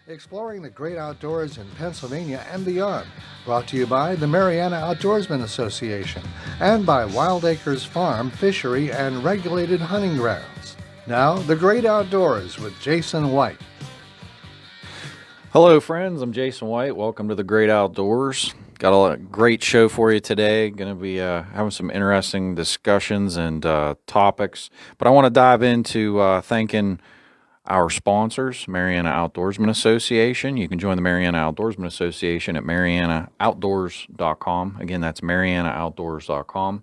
Exploring the great outdoors in Pennsylvania and beyond. Brought to you by the Mariana Outdoorsman Association and by Wild Acres Farm, Fishery, and Regulated Hunting Grounds. Now, the great outdoors with Jason White. Hello, friends. I'm Jason White. Welcome to the Great Outdoors. Got a great show for you today. Going to be having some interesting discussions and topics. But I want to dive into thanking our sponsors, Mariana Outdoorsman Association. You can join the Mariana Outdoorsman Association at marianaoutdoors.com. Again, that's marianaoutdoors.com.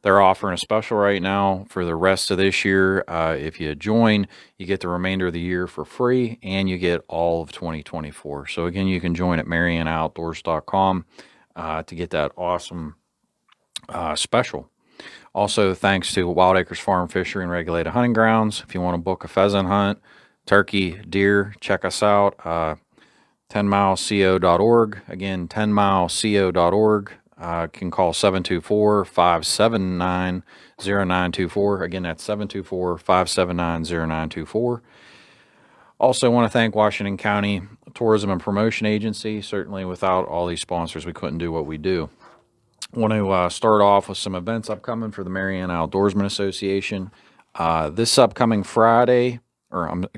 They're offering a special right now for the rest of this year. If you join, you get the remainder of the year for free, and you get all of 2024. So again, you can join at marianaoutdoors.com to get that awesome special. Also, thanks to Wild Acres Farm, Fishery, and Regulated Hunting Grounds. If you want to book a pheasant hunt, turkey, deer, check us out, 10mileco.org. Again, 10mileco.org. Can call 724-579-0924. Again, that's 724-579-0924. Also want to thank Washington County Tourism and Promotion Agency. Certainly without all these sponsors, we couldn't do what we do. I want to start off with some events upcoming for the Mariana Outdoorsman Association. This upcoming Saturday, there's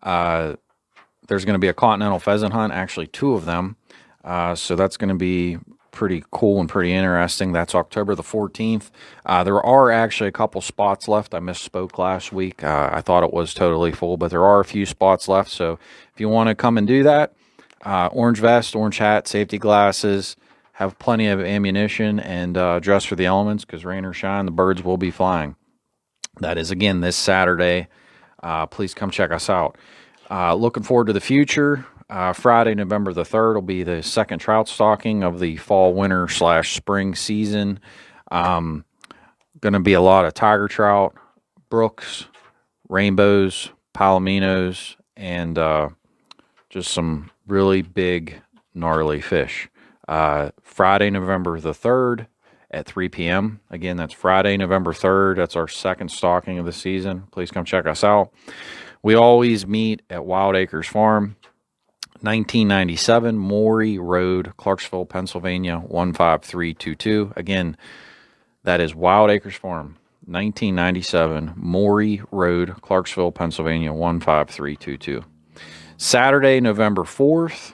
going to be a continental pheasant hunt, actually two of them. So that's going to be pretty cool and pretty interesting. That's October the 14th. There are actually a couple spots left. I misspoke last week. I thought it was totally full, but there are a few spots left. So if you want to come and do that, orange vest, orange hat, safety glasses, have plenty of ammunition, and dress for the elements because rain or shine, the birds will be flying. That is, again, this Saturday. Please come check us out. Looking forward to the future. Friday, November the 3rd will be the second trout stalking of the fall, winter / spring season. Going to be a lot of tiger trout, brooks, rainbows, palominos, and just some really big, gnarly fish. Friday, November the 3rd at 3 p.m. Again, that's Friday, November 3rd. That's our second stalking of the season. Please come check us out. We always meet at Wild Acres Farm, 1997 Maury Road, Clarksville, Pennsylvania, 15322. Again, that is Wild Acres Farm, 1997 Maury Road, Clarksville, Pennsylvania, 15322. Saturday, November 4th,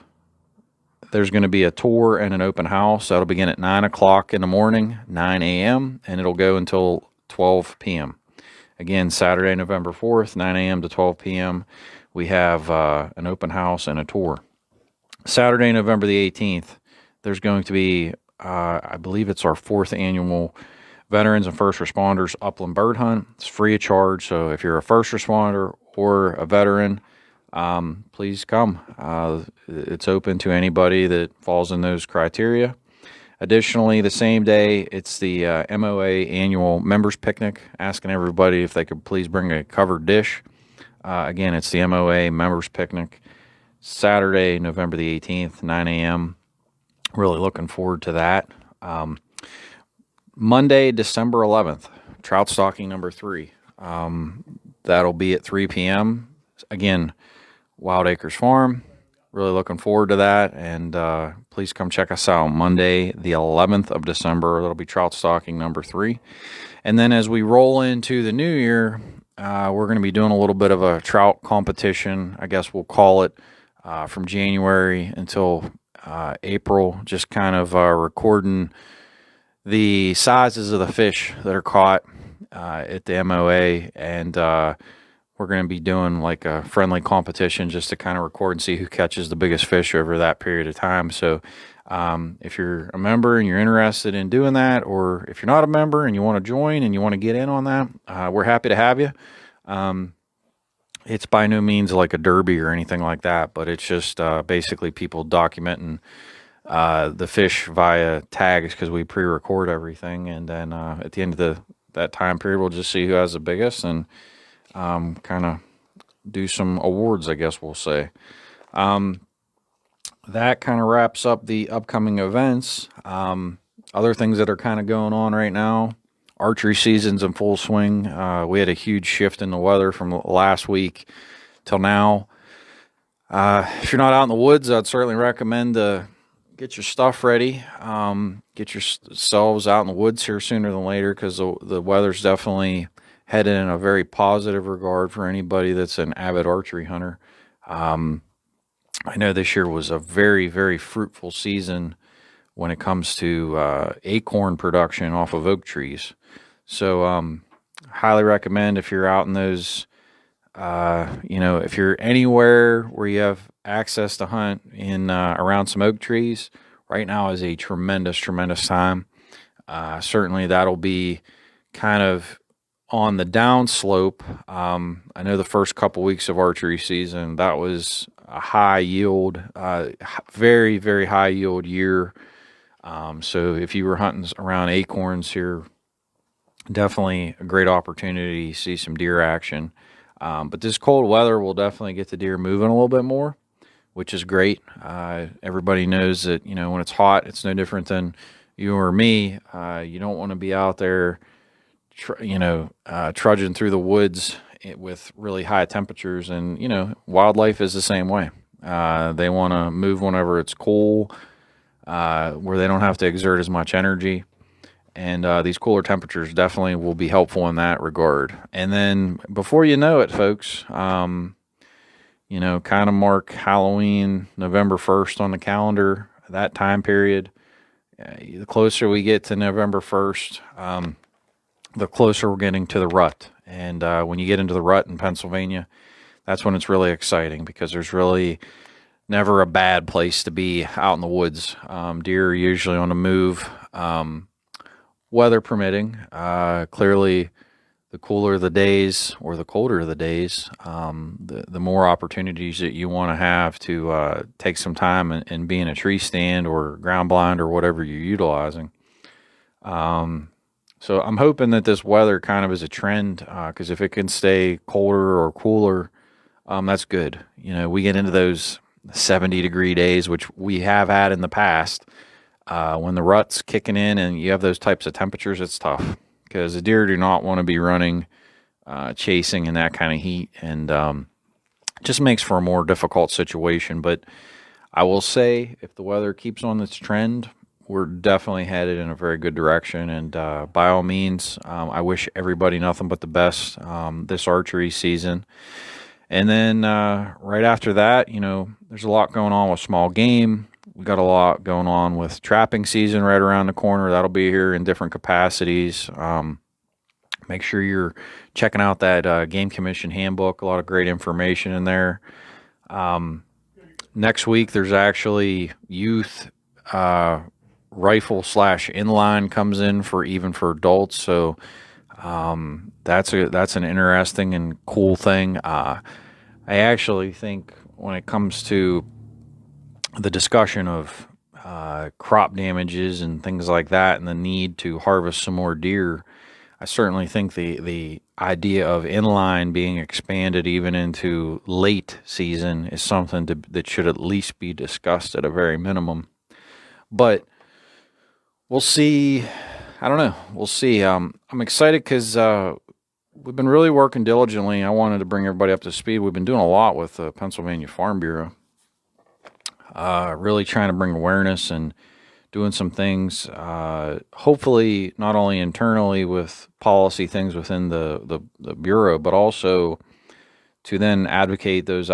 there's going to be a tour and an open house. That'll begin at 9 o'clock in the morning, 9 a.m., and it'll go until 12 p.m. Again, Saturday, November 4th, 9 a.m. to 12 p.m., we have an open house and a tour. Saturday, November the 18th, there's going to be, I believe it's our 4th annual Veterans and First Responders Upland Bird Hunt. It's free of charge, so if you're a first responder or a veteran, please come. It's open to anybody that falls in those criteria. Additionally, the same day, it's the MOA annual members picnic, asking everybody if they could please bring a covered dish. Again, it's the MOA members picnic, Saturday, November the 18th, 9 a.m. Really looking forward to that. Monday, December 11th, trout stalking number 3. That'll be at 3 p.m. Again, Wild Acres Farm. Really looking forward to that, and please come check us out Monday, the 11th of December. That'll be trout stalking number 3. And then as we roll into the new year, we're going to be doing a little bit of a trout competition, I guess we'll call it, from January until April, just kind of recording the sizes of the fish that are caught at the MOA, and we're going to be doing like a friendly competition just to kind of record and see who catches the biggest fish over that period of time. So if you're a member and you're interested in doing that, or if you're not a member and you want to join and you want to get in on that, we're happy to have you. It's by no means like a derby or anything like that, but it's just basically people documenting the fish via tags because we pre-record everything, and then at the end of that time period, we'll just see who has the biggest and kind of do some awards, I guess we'll say. That kind of wraps up the upcoming events. Other things that are kind of going on right now, archery season's in full swing. We had a huge shift in the weather from last week till now. If you're not out in the woods, I'd certainly recommend to get your stuff ready. Get yourselves out in the woods here sooner than later, because the weather's definitely headed in a very positive regard for anybody that's an avid archery hunter. I know this year was a very, very fruitful season when it comes to acorn production off of oak trees. So, highly recommend if you're out in those, if you're anywhere where you have access to hunt in around some oak trees, right now is a tremendous, tremendous time. Certainly that'll be kind of on the downslope. I know the first couple weeks of archery season, that was a high yield, very, very high yield year. So if you were hunting around acorns here, definitely a great opportunity to see some deer action. But this cold weather will definitely get the deer moving a little bit more, which is great. Everybody knows that, when it's hot, it's no different than you or me. You don't want to be out there, trudging through the woods with really high temperatures. And, wildlife is the same way. They want to move whenever it's cool, where they don't have to exert as much energy. And these cooler temperatures definitely will be helpful in that regard. And then before you know it, folks, kind of mark Halloween, November 1st on the calendar, that time period. The closer we get to November 1st, the closer we're getting to the rut. And when you get into the rut in Pennsylvania, that's when it's really exciting, because there's really never a bad place to be out in the woods. Deer are usually on the move, weather permitting. Clearly, the cooler the days or the colder the days, the more opportunities that you want to have to take some time and be in a tree stand or ground blind or whatever you're utilizing. So I'm hoping that this weather kind of is a trend, because if it can stay colder or cooler, that's good. We get into those 70-degree days, which we have had in the past. When the rut's kicking in and you have those types of temperatures, it's tough, because the deer do not want to be running, chasing in that kind of heat, and just makes for a more difficult situation. But I will say, if the weather keeps on this trend, we're definitely headed in a very good direction. And by all means, I wish everybody nothing but the best this archery season. And then right after that, there's a lot going on with small game. We got a lot going on with trapping season right around the corner. That'll be here in different capacities. Make sure you're checking out that Game Commission handbook. A lot of great information in there. Next week, there's actually youth rifle / inline comes in for adults. So that's an interesting and cool thing. I actually think when it comes to the discussion of crop damages and things like that, and the need to harvest some more deer, I certainly think the idea of inline being expanded even into late season is something that should at least be discussed at a very minimum. But we'll see. I don't know. We'll see. I'm excited because we've been really working diligently. I wanted to bring everybody up to speed. We've been doing a lot with the Pennsylvania Farm Bureau. Really trying to bring awareness and doing some things, hopefully not only internally with policy things within the Bureau, but also to then advocate those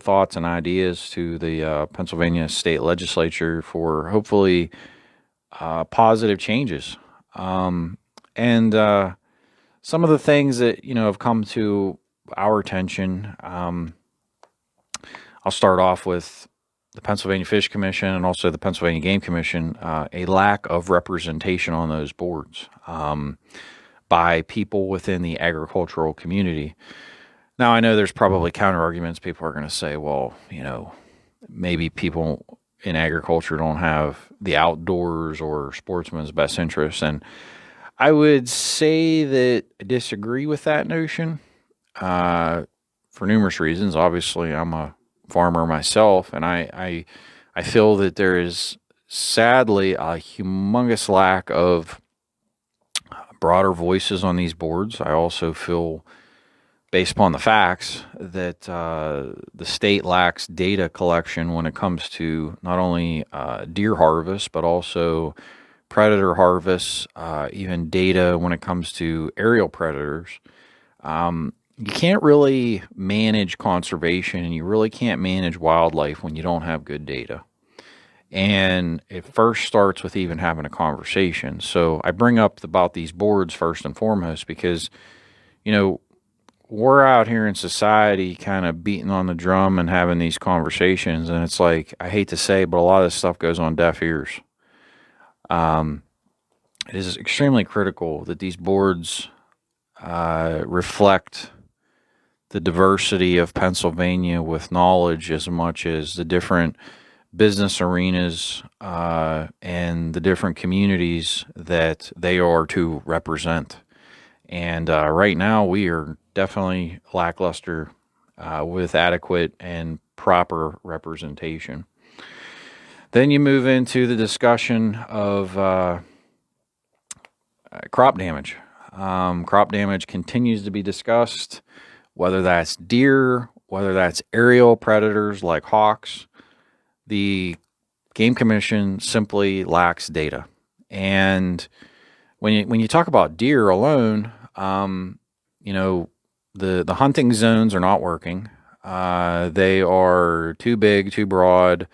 thoughts and ideas to the Pennsylvania State Legislature for hopefully positive changes. And some of the things that, have come to our attention, I'll start off with the Pennsylvania Fish Commission and also the Pennsylvania Game Commission, a lack of representation on those boards by people within the agricultural community. Now, I know there's probably counter arguments. People are going to say, well, maybe people in agriculture don't have the outdoors or sportsman's best interests. And I would say that I disagree with that notion for numerous reasons. Obviously, I'm a farmer myself, and I feel that there is sadly a humongous lack of broader voices on these boards. I also feel based upon the facts that the state lacks data collection when it comes to not only deer harvest, but also predator harvests, even data when it comes to aerial predators. You can't really manage conservation and you really can't manage wildlife when you don't have good data. And it first starts with even having a conversation. So I bring up about these boards first and foremost because, we're out here in society kind of beating on the drum and having these conversations. And it's like, I hate to say, but a lot of this stuff goes on deaf ears. It is extremely critical that these boards reflect the diversity of Pennsylvania with knowledge as much as the different business arenas and the different communities that they are to represent. And right now we are definitely lackluster with adequate and proper representation. Then you move into the discussion of crop damage. Crop damage continues to be discussed, whether that's deer, whether that's aerial predators like hawks. The Game Commission simply lacks data. And when you talk about deer alone, the hunting zones are not working. They are too big, too broad.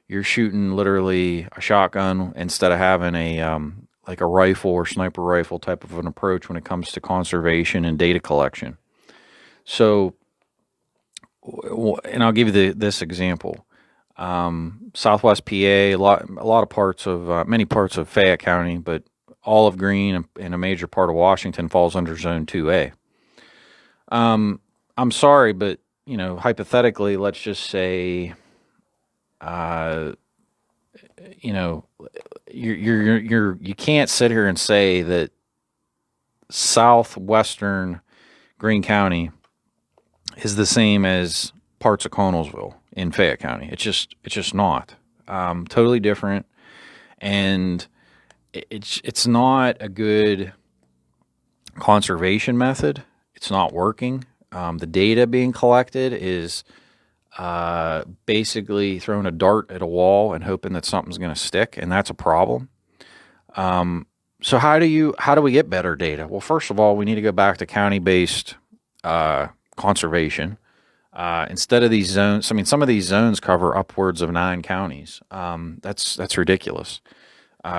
You're shooting literally a shotgun instead of having a like a rifle or sniper rifle type of an approach when it comes to conservation and data collection. So, and I'll give you this example. Southwest PA, a lot of parts of many parts of Fayette County, but Olive Green and a major part of Washington falls under Zone 2A. I'm sorry, but hypothetically, let's just say, you can't sit here and say that southwestern Greene County is the same as parts of Connellsville in Fayette County. It's just not. Totally different, and it's not a good conservation method. It's not working. The data being collected is basically throwing a dart at a wall and hoping that something's going to stick, and that's a problem. So how do we get better data? Well, first of all, we need to go back to county-based conservation. Instead of these zones, some of these zones cover upwards of 9 counties. That's ridiculous.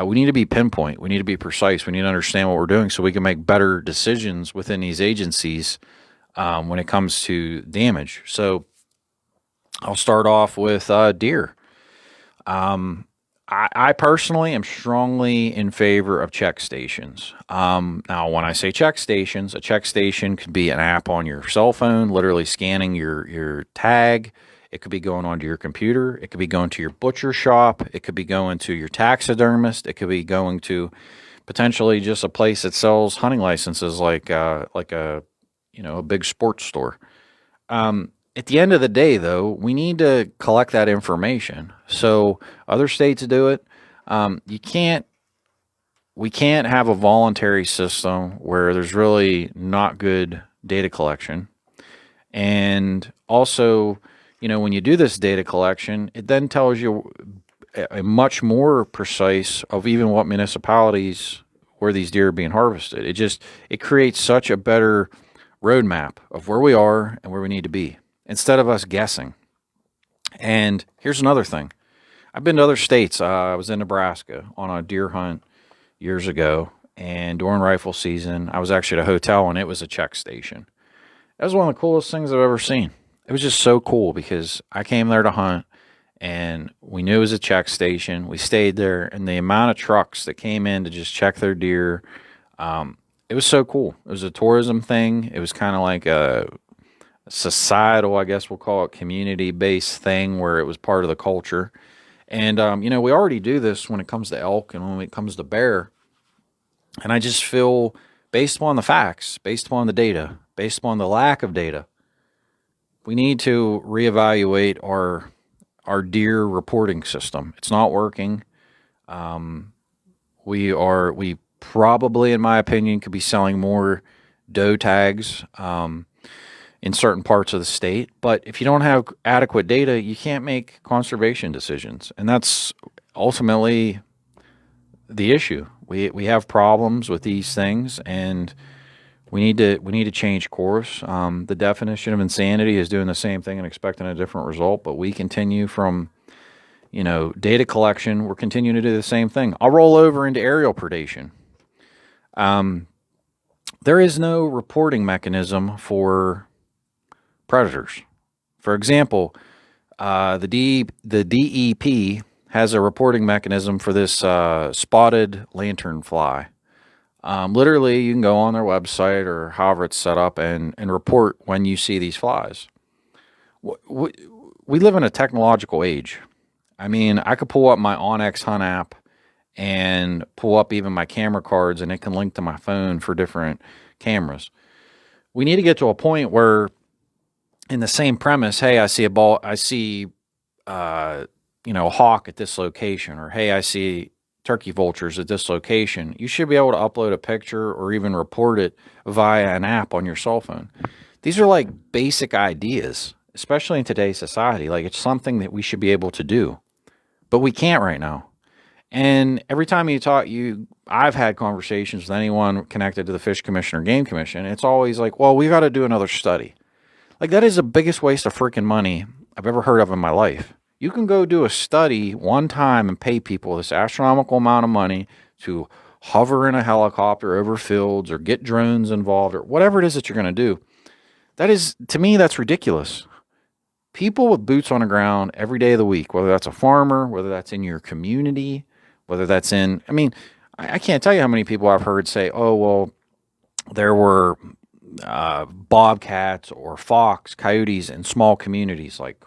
We need to be pinpoint. We need to be precise. We need to understand what we're doing so we can make better decisions within these agencies when it comes to damage. So I'll start off with deer. I personally am strongly in favor of check stations. Now, when I say check stations, a check station could be an app on your cell phone, literally scanning your tag. It could be going onto your computer. It could be going to your butcher shop. It could be going to your taxidermist. It could be going to potentially just a place that sells hunting licenses, like a big sports store. At the end of the day, though, we need to collect that information. So other states do it. We can't have a voluntary system where there's really not good data collection. And also, when you do this data collection, it then tells you a much more precise of even what municipalities where these deer are being harvested. It creates such a better roadmap of where we are and where we need to be, instead of us guessing. And here's another thing. I've been to other states. I was in Nebraska on a deer hunt years ago, and during rifle season, I was actually at a hotel, and it was a check station. That was one of the coolest things I've ever seen. It was just so cool because I came there to hunt, and we knew it was a check station. We stayed there, and the amount of trucks that came in to just check their deer, it was so cool. It was a tourism thing. It was kind of like a societal, I guess we'll call it, community-based thing where it was part of the culture. And, we already do this when it comes to elk and when it comes to bear. And I just feel, based upon the facts, based upon the data, based upon the lack of data, we need to reevaluate our deer reporting system. It's not working. We probably, in my opinion, could be selling more doe tags. in certain parts of the state. But if you don't have adequate data, you can't make conservation decisions. And that's ultimately the issue. We have problems with these things, and we need to change course. The definition of insanity is doing the same thing and expecting a different result, but we continue from data collection. We're continuing to do the same thing. I'll roll over into aerial predation. There is no reporting mechanism for predators. For example, the DEP has a reporting mechanism for this spotted lanternfly. Literally, you can go on their website or however it's set up and report when you see these flies. We live in a technological age. I mean, I could pull up my OnX Hunt app and pull up even my camera cards, and it can link to my phone for different cameras. We need to get to a point where, in the same premise, hey, I see a ball, I see, a hawk at this location, or hey, I see turkey vultures at this location. You should be able to upload a picture or even report it via an app on your cell phone. These are like basic ideas, especially in today's society. Like, it's something that we should be able to do, but we can't right now. And every time I've had conversations with anyone connected to the Fish Commission or Game Commission, it's always like, well, we got to do another study. Like, that is the biggest waste of freaking money I've ever heard of in my life. You can go do a study one time and pay people this astronomical amount of money to hover in a helicopter over fields or get drones involved or whatever it is that you're going to do. To me, that's ridiculous. People with boots on the ground every day of the week, whether that's a farmer, whether that's in your community, whether that's I can't tell you how many people I've heard say, oh, well, there were bobcats or fox, coyotes in small communities, like,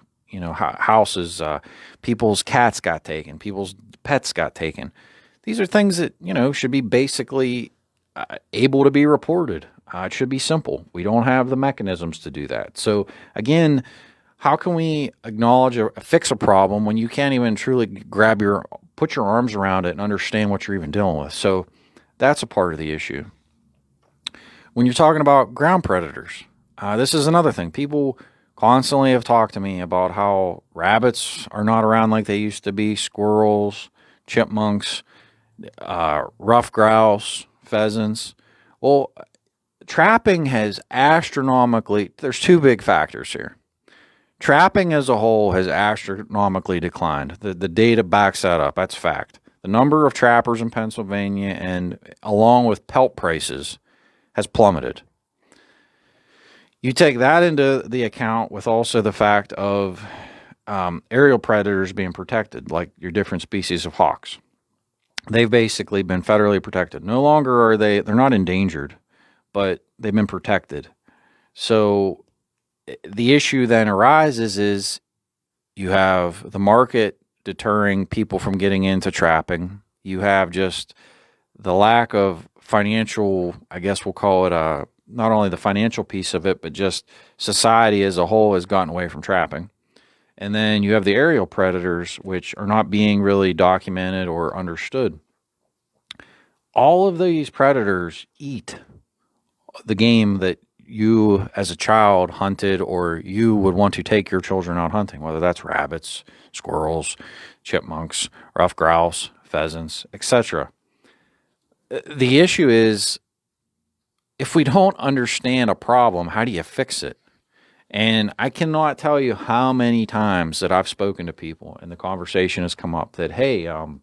houses, people's cats got taken, people's pets got taken. These are things that, should be basically able to be reported. It should be simple. We don't have the mechanisms to do that. So again, how can we acknowledge or fix a problem when you can't even truly put your arms around it and understand what you're even dealing with? So that's a part of the issue. When you're talking about ground predators, this is another thing. People constantly have talked to me about how rabbits are not around like they used to be, squirrels, chipmunks, ruffed grouse, pheasants. Well, trapping has there's two big factors here. Trapping as a whole has astronomically declined. The data backs that up. That's fact. The number of trappers in Pennsylvania, and along with pelt prices, has plummeted. You take that into the account with also the fact of aerial predators being protected, like your different species of hawks. They've basically been federally protected. No longer are they're not endangered, but they've been protected. So the issue then arises is you have the market deterring people from getting into trapping. You have just the lack of financial, I guess we'll call it not only the financial piece of it, but just society as a whole has gotten away from trapping. And then you have the aerial predators, which are not being really documented or understood. All of these predators eat the game that you as a child hunted, or you would want to take your children out hunting, whether that's rabbits, squirrels, chipmunks, ruffed grouse, pheasants, etc. The issue is, if we don't understand a problem, how do you fix it? And I cannot tell you how many times that I've spoken to people and the conversation has come up that, hey, I'm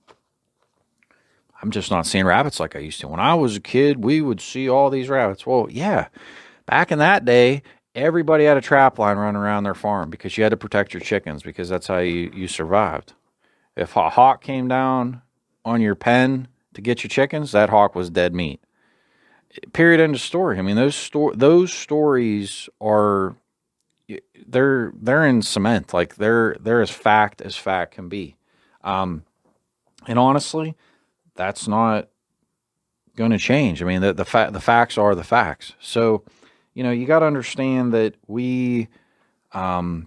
just not seeing rabbits like I used to. When I was a kid, we would see all these rabbits. Well, yeah, back in that day, everybody had a trap line running around their farm because you had to protect your chickens, because that's how you survived. If a hawk came down on your pen to get your chickens, that hawk was dead meat. Period, end of story. I mean, those stories are, they're in cement. Like, they're as fact can be. And honestly, that's not going to change. I mean, the facts are the facts. So, you got to understand that we have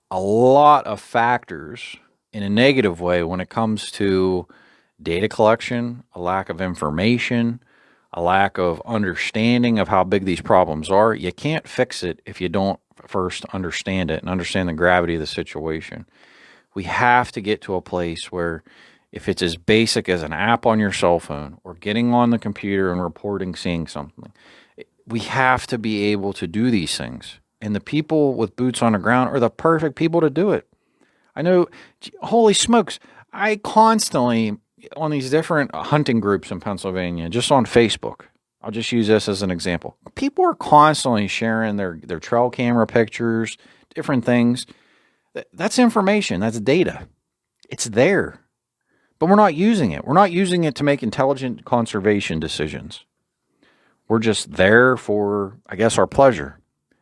a lot of factors in a negative way when it comes to data collection, a lack of information, a lack of understanding of how big these problems are. You can't fix it if you don't first understand it and understand the gravity of the situation. We have to get to a place where if it's as basic as an app on your cell phone or getting on the computer and reporting seeing something, we have to be able to do these things. And the people with boots on the ground are the perfect people to do it. I know, holy smokes, I constantly, on these different hunting groups in Pennsylvania, just on Facebook, I'll just use this as an example. People are constantly sharing their trail camera pictures, different things. That's information. That's data. It's there. But we're not using it. We're not using it to make intelligent conservation decisions. We're just there for, I guess, our pleasure.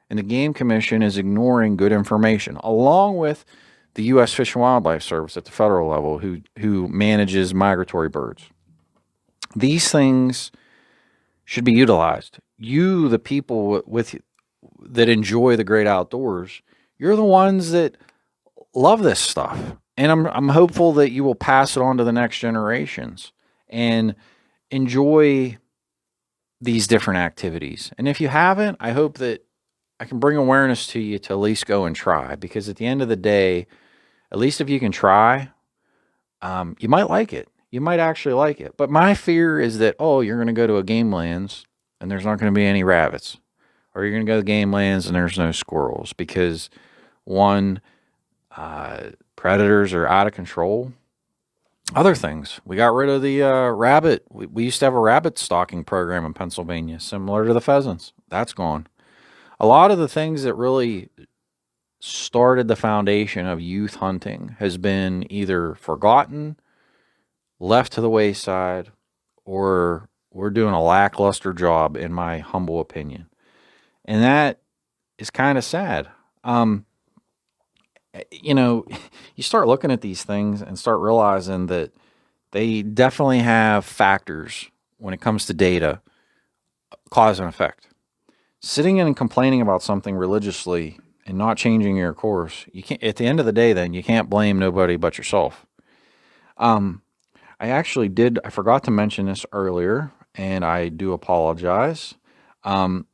And the Game Commission is ignoring good information, along with the U.S. Fish and Wildlife Service at the federal level, who manages migratory birds. These things should be utilized. You, the people that enjoy the great outdoors, you're the ones that love this stuff. And I'm hopeful that you will pass it on to the next generations and enjoy these different activities. And if you haven't, I hope that I can bring awareness to you to at least go and try, because at the end of the day, at least if you can try, you might like it. You might actually like it. But my fear is that, you're going to go to a game lands and there's not going to be any rabbits. Or you're going to go to game lands and there's no squirrels because, one, predators are out of control. Other things, we got rid of the rabbit. We used to have a rabbit stalking program in Pennsylvania, similar to the pheasants. That's gone. A lot of the things that really started the foundation of youth hunting has been either forgotten, left to the wayside, or we're doing a lackluster job, in my humble opinion. And that is kind of sad. You start looking at these things and start realizing that they definitely have factors when it comes to data, cause and effect. Sitting and complaining about something religiously and not changing your course, you can't. At the end of the day, then you can't blame nobody but yourself. I forgot to mention this earlier, and I do apologize.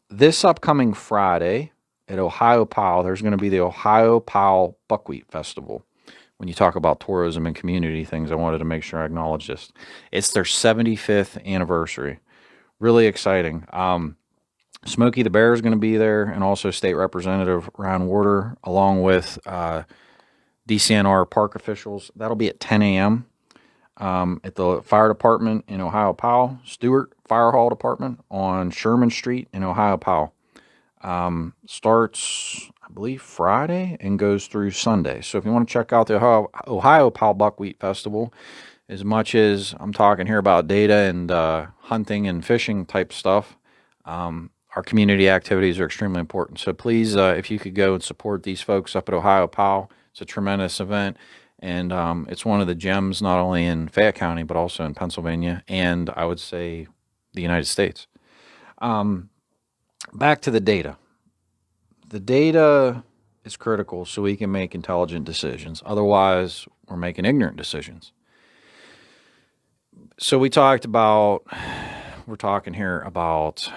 This upcoming Friday at Ohio Powell, there's going to be the Ohio Powell Buckwheat Festival. When you talk about tourism and community things, I wanted to make sure I acknowledge this. It's their 75th anniversary. Really exciting. Smokey the Bear is going to be there, and also State Representative Ryan Warder, along with DCNR park officials. That'll be at 10 a.m. At the fire department in Ohio Powell, Stewart Fire Hall Department on Sherman Street in Ohio Powell. Starts, I believe, Friday and goes through Sunday. So if you want to check out the Ohio Powell Buckwheat Festival, as much as I'm talking here about data and hunting and fishing type stuff, our community activities are extremely important. So please, if you could go and support these folks up at Ohio Powell, it's a tremendous event. And it's one of the gems not only in Fayette County, but also in Pennsylvania, and I would say the United States. Back to the data. The data is critical so we can make intelligent decisions. Otherwise, we're making ignorant decisions. So we're talking here about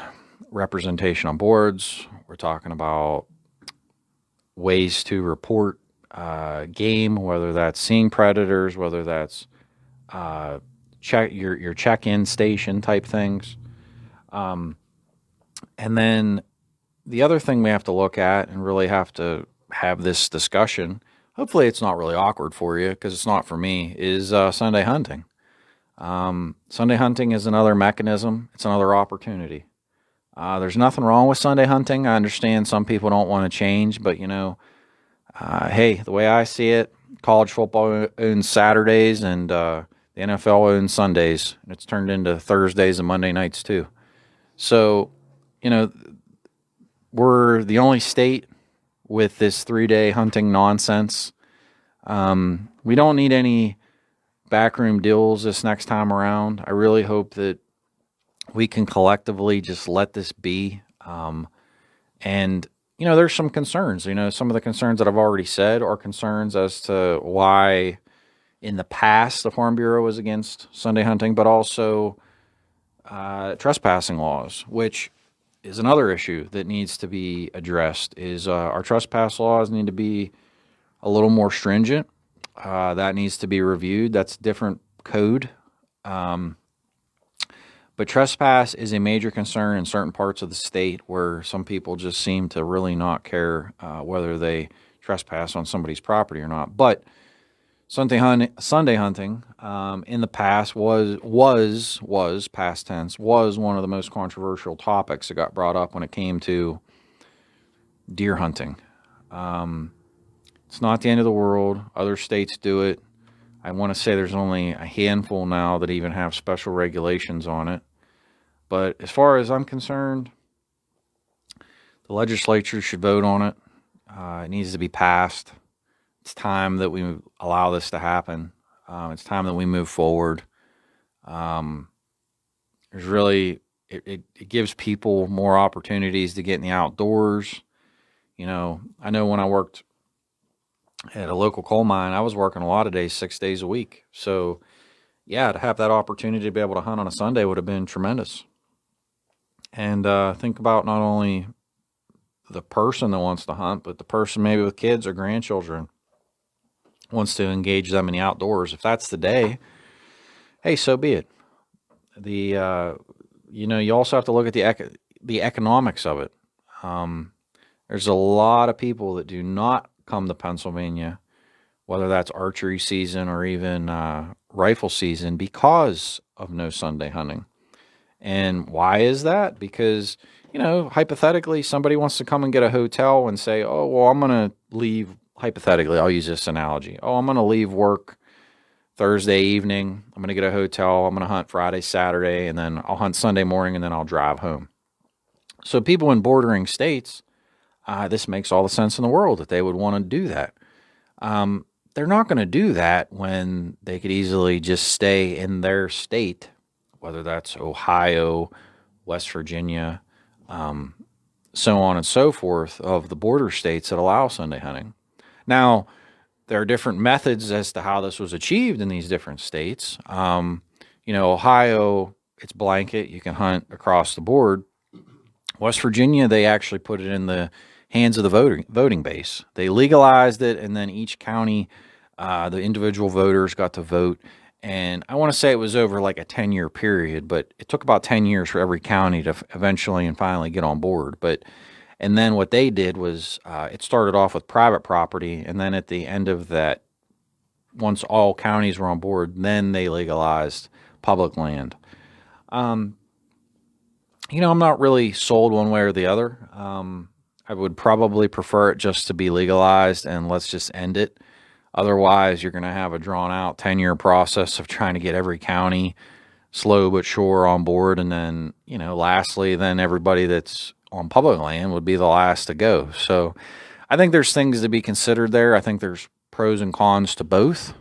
representation on boards. We're talking about ways to report game, whether that's seeing predators, whether that's your check-in station type things. And then the other thing we have to look at and really have to have this discussion, hopefully it's not really awkward for you because it's not for me, is Sunday hunting. Sunday hunting is another mechanism. It's another opportunity. There's nothing wrong with Sunday hunting. I understand some people don't want to change, but hey, the way I see it, college football owns Saturdays and the NFL owns Sundays. And it's turned into Thursdays and Monday nights too. So, we're the only state with this 3-day hunting nonsense. We don't need any backroom deals this next time around. I really hope that we can collectively just let this be. And there's some concerns. Some of the concerns that I've already said are concerns as to why in the past the Farm Bureau was against Sunday hunting, but also trespassing laws, which is another issue that needs to be addressed. Is our trespass laws need to be a little more stringent. That needs to be reviewed. That's a different code. But trespass is a major concern in certain parts of the state where some people just seem to really not care whether they trespass on somebody's property or not. But Sunday hunting in the past was past tense, was one of the most controversial topics that got brought up when it came to deer hunting. It's not the end of the world. Other states do it. I want to say there's only a handful now that even have special regulations on it. But as far as I'm concerned, the legislature should vote on it. It needs to be passed. It's time that we allow this to happen. It's time that we move forward. There's really, it gives people more opportunities to get in the outdoors. You know, I know when I worked at a local coal mine, I was working a lot of days, 6 days a week. So, yeah, to have that opportunity to be able to hunt on a Sunday would have been tremendous. And think about not only the person that wants to hunt, but the person maybe with kids or grandchildren wants to engage them in the outdoors. If that's the day, hey, so be it. You also have to look at the economics of it. There's a lot of people that do not come to Pennsylvania, whether that's archery season or even rifle season, because of no Sunday hunting. And why is that? Because, hypothetically, somebody wants to come and get a hotel and say, oh, well, I'm going to leave. Hypothetically, I'll use this analogy. Oh, I'm going to leave work Thursday evening. I'm going to get a hotel. I'm going to hunt Friday, Saturday, and then I'll hunt Sunday morning, and then I'll drive home. So people in bordering states, this makes all the sense in the world that they would want to do that. They're not going to do that when they could easily just stay in their state, whether that's Ohio, West Virginia, so on and so forth, of the border states that allow Sunday hunting. Now, there are different methods as to how this was achieved in these different states. Ohio, it's blanket. You can hunt across the board. West Virginia, they actually put it in the hands of the voting base. They legalized it, and then each county, the individual voters got to vote. And I want to say it was over like a 10-year period, but it took about 10 years for every county to eventually and finally get on board. And then what they did was it started off with private property, and then at the end of that, once all counties were on board, then they legalized public land. I'm not really sold one way or the other. I would probably prefer it just to be legalized and let's just end it. Otherwise, you're going to have a drawn-out 10-year process of trying to get every county slow but sure on board, and then, lastly, then everybody that's on public land would be the last to go. So I think there's things to be considered there. I think there's pros and cons to both.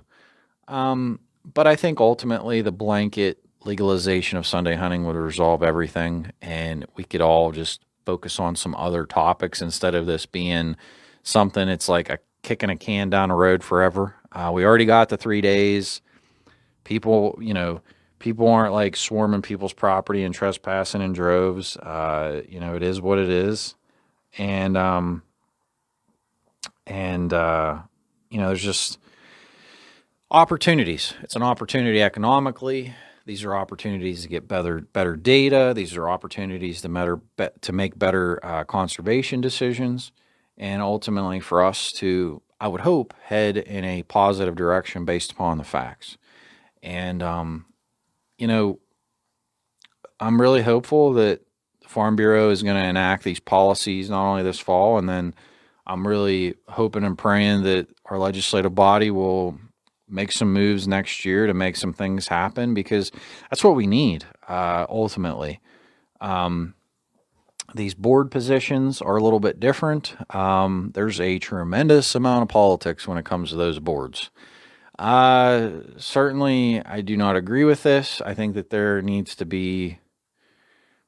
But I think ultimately the blanket legalization of Sunday hunting would resolve everything, and we could all just focus on some other topics instead of this being something it's like a kicking a can down the road forever. We already got the 3 days. People aren't like swarming people's property and trespassing in droves. It is what it is. And there's just opportunities. It's an opportunity economically. These are opportunities to get better data. These are opportunities to make better conservation decisions, and ultimately for us to, I would hope, head in a positive direction based upon the facts. And I'm really hopeful that the Farm Bureau is going to enact these policies not only this fall, and then I'm really hoping and praying that our legislative body will make some moves next year to make some things happen, because that's what we need, ultimately. These board positions are a little bit different. There's a tremendous amount of politics when it comes to those boards. Certainly, I do not agree with this. I think that there needs to be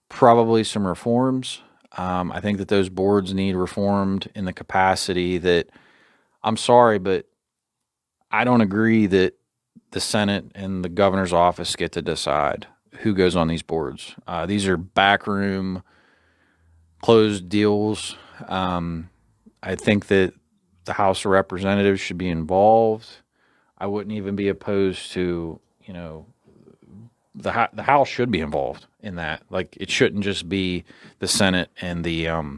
probably some reforms. I think that those boards need reformed in the capacity that, I'm sorry, but I don't agree that the Senate and the governor's office get to decide who goes on these boards. These are backroom closed deals. I think that the House of Representatives should be involved. I wouldn't even be opposed to, the House should be involved in that. Like, it shouldn't just be the Senate and the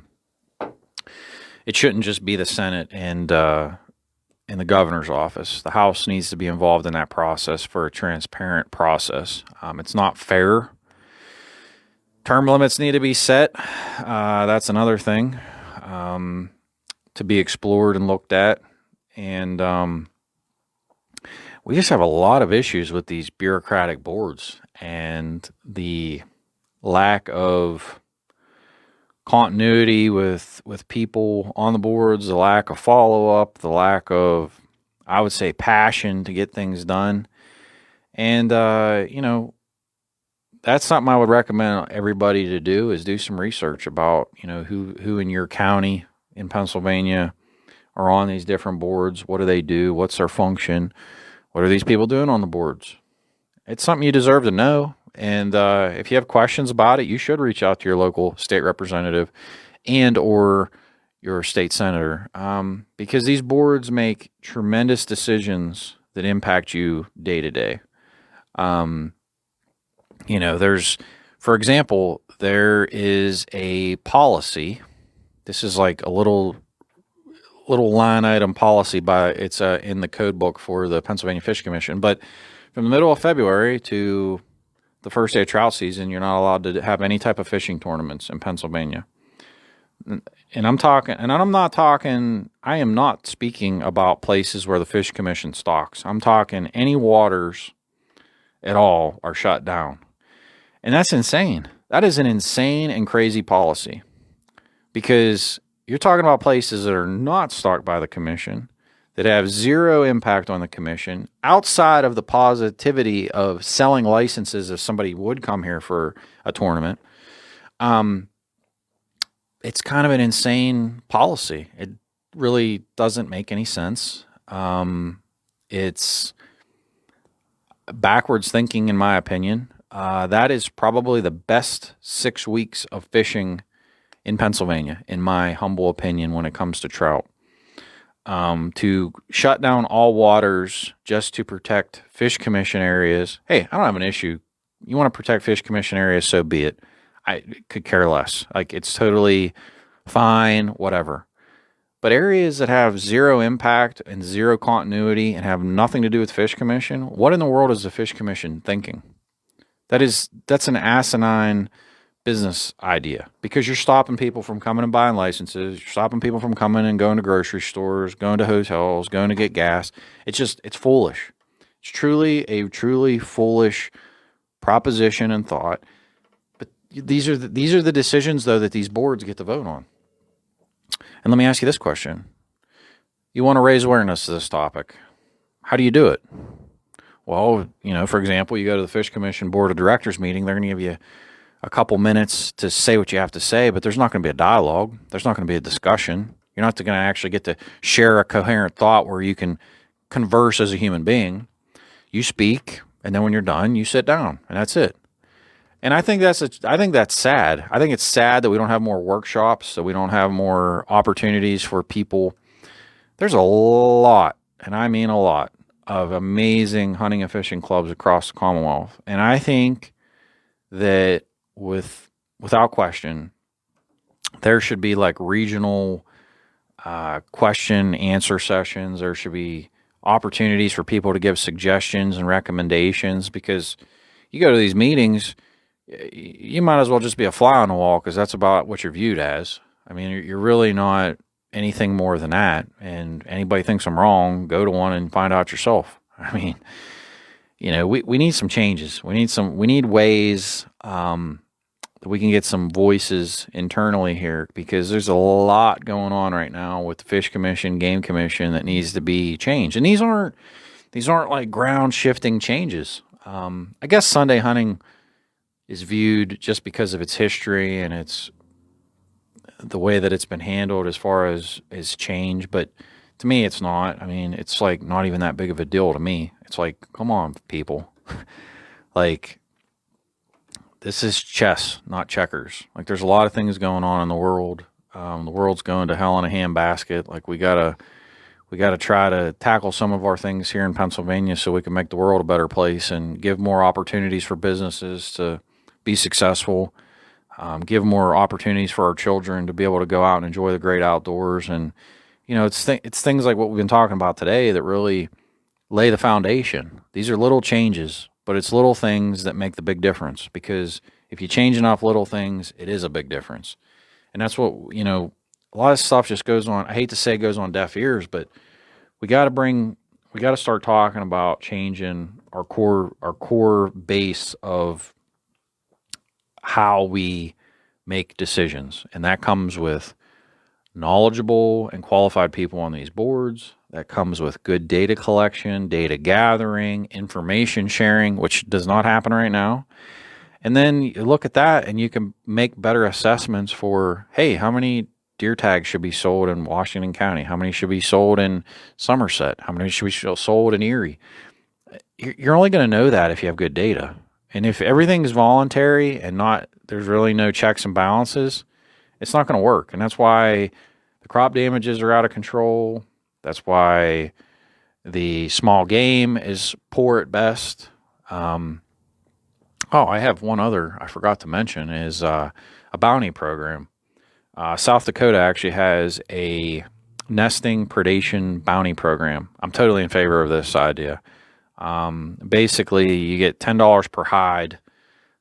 the governor's office. The House needs to be involved in that process for a transparent process. It's not fair. Term limits need to be set. That's another thing to be explored and looked at. And we just have a lot of issues with these bureaucratic boards and the lack of continuity with people on the boards, the lack of follow-up, the lack of, I would say, passion to get things done. And, that's something I would recommend everybody to do, is do some research about, who in your county in Pennsylvania are on these different boards. What do they do? What's their function? What are these people doing on the boards? It's something you deserve to know. And if you have questions about it, you should reach out to your local state representative and or your state senator, because these boards make tremendous decisions that impact you day to day. For example, there is a policy. This is like a little line item policy it's in the code book for the Pennsylvania Fish Commission. But from the middle of February to the first day of trout season, you're not allowed to have any type of fishing tournaments in Pennsylvania. And I am not speaking about places where the Fish Commission stocks. I'm talking any waters at all are shut down. And that's insane. That is an insane and crazy policy, because you're talking about places that are not stocked by the commission, that have zero impact on the commission, outside of the positivity of selling licenses if somebody would come here for a tournament. It's kind of an insane policy. It really doesn't make any sense. It's backwards thinking, in my opinion. That is probably the best 6 weeks of fishing in Pennsylvania, in my humble opinion, when it comes to trout. To shut down all waters just to protect Fish Commission areas. Hey, I don't have an issue. You want to protect Fish Commission areas, so be it. I could care less. Like, it's totally fine, whatever. But areas that have zero impact and zero continuity and have nothing to do with Fish Commission, what in the world is the Fish Commission thinking? That's an asinine business idea, because you're stopping people from coming and buying licenses. You're stopping people from coming and going to grocery stores, going to hotels, going to get gas. It's foolish. It's truly a foolish proposition and thought. But these are the decisions, though, that these boards get to vote on. And let me ask you this question. You want to raise awareness to this topic. How do you do it? Well, for example, you go to the Fish Commission Board of Directors meeting. They're going to give you a couple minutes to say what you have to say, but there's not going to be a dialogue. There's not going to be a discussion. You're not going to actually get to share a coherent thought where you can converse as a human being. You speak, and then when you're done, you sit down, and that's it. And I think that's sad. I think it's sad that we don't have more workshops, that we don't have more opportunities for people. There's a lot, and I mean a lot, of amazing hunting and fishing clubs across the Commonwealth. And I think that without question, there should be like regional question answer sessions. There should be opportunities for people to give suggestions and recommendations, because you go to these meetings, you might as well just be a fly on the wall, because that's about what you're viewed as. I mean, you're really not anything more than that. And anybody thinks I'm wrong, go to one and find out yourself. I mean, we need some changes. We need ways that we can get some voices internally here, because there's a lot going on right now with the Fish Commission, Game Commission, that needs to be changed. And these aren't like ground shifting changes. I guess Sunday hunting is viewed, just because of its history and its the way that it's been handled as far as change, but to me it's not. I mean, it's like not even that big of a deal to me. It's like, come on, people. Like, this is chess, not checkers. Like, there's a lot of things going on in the world. The world's going to hell in a handbasket. Like, we gotta try to tackle some of our things here in Pennsylvania so we can make the world a better place and give more opportunities for businesses to be successful. Give more opportunities for our children to be able to go out and enjoy the great outdoors. And, it's things like what we've been talking about today that really lay the foundation. These are little changes, but it's little things that make the big difference, because if you change enough little things, it is a big difference. And that's what, a lot of stuff just goes on. I hate to say it goes on deaf ears, but we got to start talking about changing our core base of how we make decisions. And that comes with knowledgeable and qualified people on these boards. That comes with good data collection, data gathering, information sharing, which does not happen right now. And then you look at that and you can make better assessments for, hey, how many deer tags should be sold in Washington County? How many should be sold in Somerset? How many should be sold in Erie? You're only going to know that if you have good data. And if everything's voluntary and there's really no checks and balances, it's not going to work. And that's why the crop damages are out of control. That's why the small game is poor at best. I have one other I forgot to mention is a bounty program. South Dakota actually has a nesting predation bounty program. I'm totally in favor of this idea. Basically, you get $10 per hide,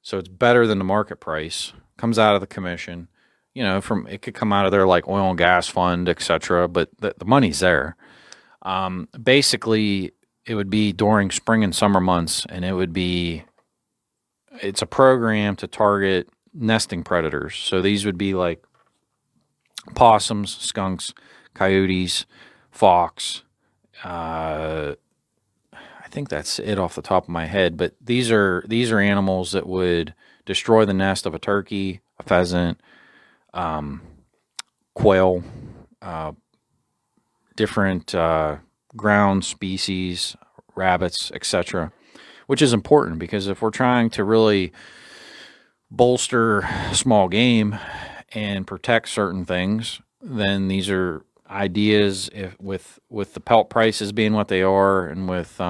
so it's better than the market price. Comes out of the commission. It could come out of their like oil and gas fund, etc. But the money's there. Basically, it would be during spring and summer months, and it's a program to target nesting predators. So these would be like possums, skunks, coyotes, fox. I think that's it off the top of my head. But these are animals that would destroy the nest of a turkey, a pheasant, quail, different ground species, rabbits, etc. Which is important, because if we're trying to really bolster small game and protect certain things, then these are ideas. With the pelt prices being what they are, and with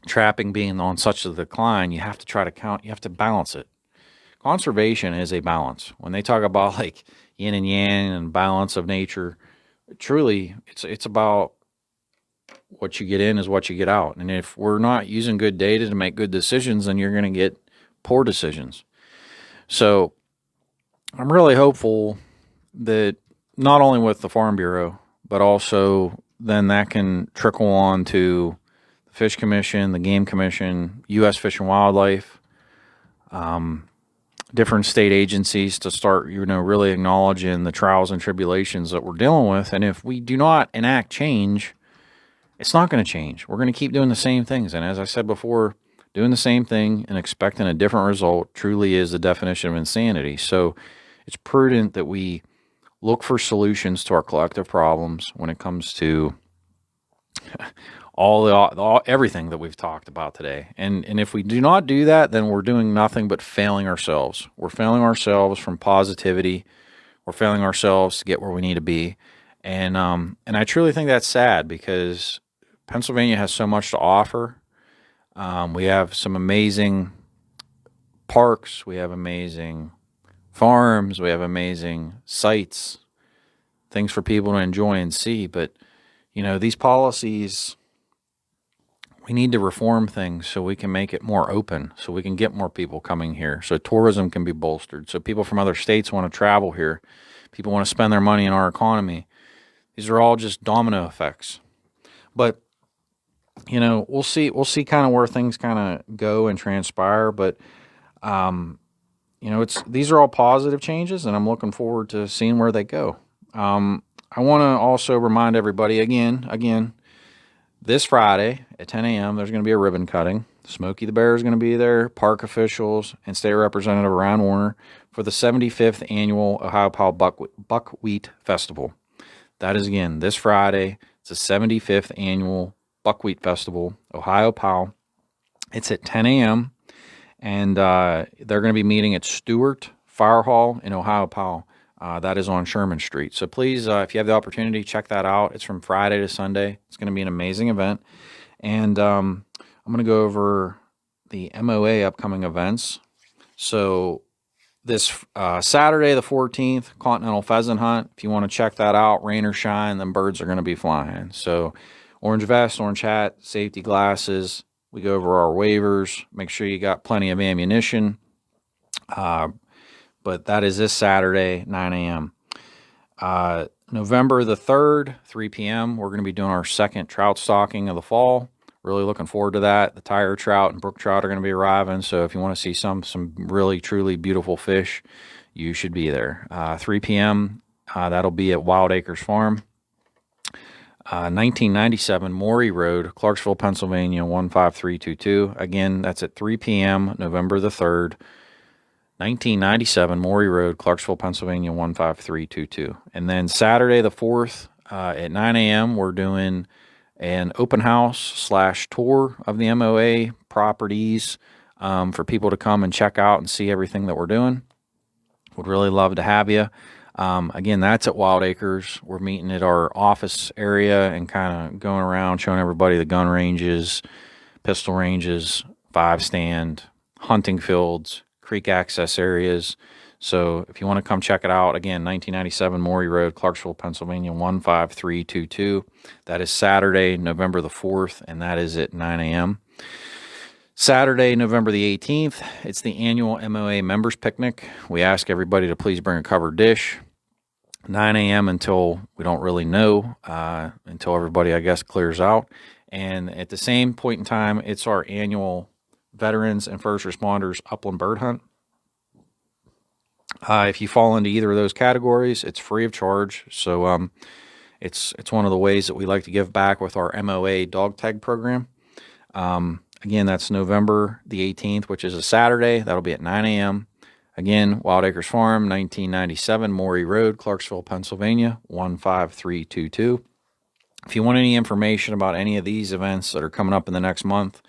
trapping being on such a decline, you have to balance it. Conservation is a balance. When they talk about like yin and yang and balance of nature, truly it's about what you get in is what you get out. And if we're not using good data to make good decisions, then you're going to get poor decisions. So I'm really hopeful that not only with the Farm Bureau, but also then that can trickle on to the Fish Commission, the Game Commission, U.S. Fish and Wildlife, different state agencies, to start, really acknowledging the trials and tribulations that we're dealing with. And if we do not enact change, it's not going to change. We're going to keep doing the same things. And as I said before, doing the same thing and expecting a different result truly is the definition of insanity. So it's prudent that we look for solutions to our collective problems when it comes to everything that we've talked about today. And if we do not do that, then we're doing nothing but failing ourselves. We're failing ourselves from positivity. We're failing ourselves to get where we need to be. And I truly think that's sad, because Pennsylvania has so much to offer. We have some amazing parks. We have amazing farms. We have amazing sites, things for people to enjoy and see. But, these policies, we need to reform things so we can make it more open, so we can get more people coming here, so tourism can be bolstered, so people from other states want to travel here. People want to spend their money in our economy. These are all just domino effects. But, we'll see kind of where things kind of go and transpire. But, these are all positive changes, and I'm looking forward to seeing where they go. I want to also remind everybody again, this Friday at 10 a.m., there's going to be a ribbon cutting. Smokey the Bear is going to be there, park officials, and State Representative Ryan Warner for the 75th Annual Ohio Powell Buckwheat Festival. That is, again, this Friday. It's the 75th Annual Buckwheat Festival, Ohio Powell. It's at 10 a.m., and they're going to be meeting at Stewart Fire Hall in Ohio Powell. That is on Sherman Street. So please, if you have the opportunity, check that out. It's from Friday to Sunday. It's going to be an amazing event. And I'm going to go over the MOA upcoming events. So this Saturday, the 14th, Continental Pheasant Hunt. If you want to check that out, rain or shine, then birds are going to be flying. So orange vest, orange hat, safety glasses. We go over our waivers. Make sure you got plenty of ammunition. But that is this Saturday, 9 a.m. November the 3rd, 3 p.m., we're going to be doing our second trout stocking of the fall. Really looking forward to that. The tire trout and brook trout are going to be arriving, so if you want to see some really, truly beautiful fish, you should be there. 3 p.m., that'll be at Wild Acres Farm. 1997 Morey Road, Clarksville, Pennsylvania, 15322. Again, that's at 3 p.m., November the 3rd. 1997 Morey Road, Clarksville, Pennsylvania, 15322. And then Saturday the 4th at 9 a.m., we're doing an open house / tour of the MOA properties for people to come and check out and see everything that we're doing. Would really love to have you. Again, that's at Wild Acres. We're meeting at our office area and kind of going around showing everybody the gun ranges, pistol ranges, 5-stand, hunting fields, creek access areas. So if you want to come check it out, again, 1997 Morey Road, Clarksville, Pennsylvania, 15322. That is Saturday, November the 4th, and that is at 9 a.m. Saturday, November the 18th, it's the annual MOA Members Picnic. We ask everybody to please bring a covered dish. 9 a.m. until we don't really know, until everybody, I guess, clears out. And at the same point in time, it's our annual Veterans and First Responders Upland Bird Hunt. If you fall into either of those categories, it's free of charge. So it's one of the ways that we like to give back with our MOA dog tag program. Again, that's November the 18th, which is a Saturday. That'll be at 9 a.m. Again, Wild Acres Farm, 1997 Morey Road, Clarksville, Pennsylvania, 15322. If you want any information about any of these events that are coming up in the next month,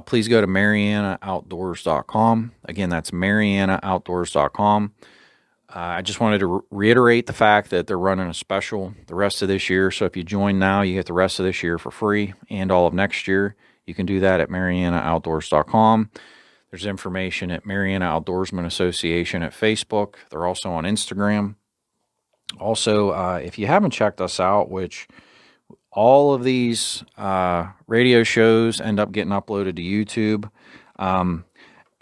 please go to MarianaOutdoors.com. Again, that's MarianaOutdoors.com. I just wanted to reiterate the fact that they're running a special the rest of this year. So if you join now, you get the rest of this year for free and all of next year. You can do that at MarianaOutdoors.com. There's information at Mariana Outdoorsman Association at Facebook. They're also on Instagram. Also, if you haven't checked us out, which all of these radio shows end up getting uploaded to YouTube.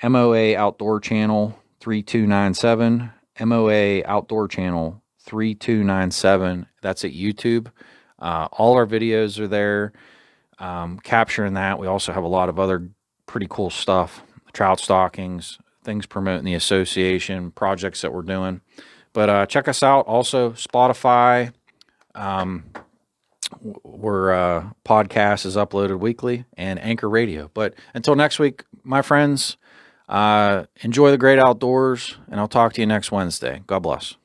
MOA Outdoor Channel 3297, MOA Outdoor Channel 3297. That's at YouTube. All our videos are there, capturing that. We also have a lot of other pretty cool stuff, trout stockings, things promoting the association, projects that we're doing. But check us out. Also, Spotify. Where podcast is uploaded weekly, and Anchor Radio. But until next week, my friends, enjoy the great outdoors, and I'll talk to you next Wednesday. God bless.